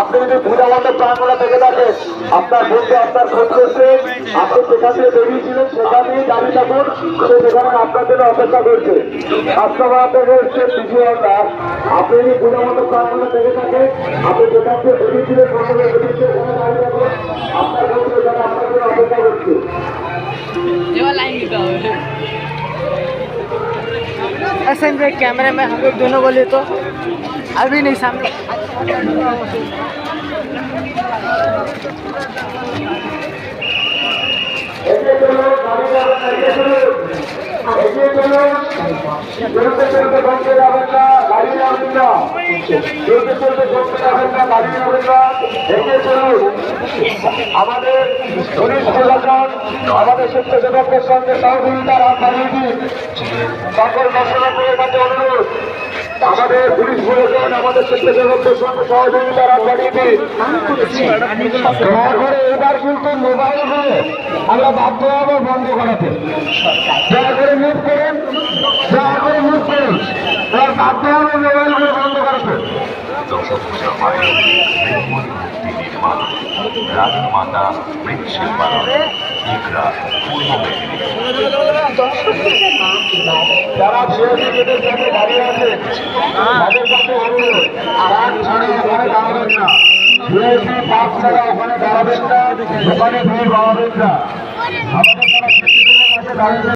আপনি যদি পূজা মণ্ডপ প্রাঙ্গণে থেকে থাকেন, আপনার বন্ধু আপনার খোঁজ করছে, আপনি যেখান থেকে বেরিয়েছিলেন সেখানেই দাঁড়িয়ে থাকুন, সে সেখানে আপনার জন্য অপেক্ষা করছে। স্বাস্থ্যসেবা থেকে এসছে পিছিয়ে দাস। আপনি যদি পূজা মণ্ডপ প্রাঙ্গণে থেকে থাকেন, আপনি যেখান থেকে বেরিয়েছিলেন সেখানে বেরিয়েছে ওখানে দাঁড়িয়ে থাকুন, আপনার বন্ধু এখানে আপনার জন্য অপেক্ষা করছে। संजय कैमरे में हम लोग दोनों बोले तो अभी नहीं सामने আমাদের পুলিশ প্রশাসন আমাদের স্বেচ্ছাসেবকদের সঙ্গে সহযোগিতার হাত বাড়িয়ে দিন। সকল দর্শনার্থীদের কাছে অনুরোধ, আমাদের পুলিশ প্রশাসন আমাদের স্বেচ্ছাসেবকদের সঙ্গে সহযোগিতার হাত বাড়িয়ে দিন। দয়া করে এবার কিন্তু মোবাইল হয়ে আমরা বাধ্য হবো বন্ধ করাতে। দয়া করে মুভ করুন, দয়া করে মুভ করুন, এবার বাধ্য হবো মোবাইল করে বন্ধ করাতে। রাজমাতা মৃৎশিল্পালয় ইকরা পূর্ব যারা ভিআইপি গেটের সামনে দাঁড়িয়ে আছে তাদের কাছে অনুরোধ, পাঁচ ছাড়া ওখানে দাঁড়াবেন না। ভিআইপি পাঁচ ছাড়া ওখানে দাঁড়াবেন না, ওখানে ভিড় বাড়াবেন না। আমাদের যারা দাঁড়িয়ে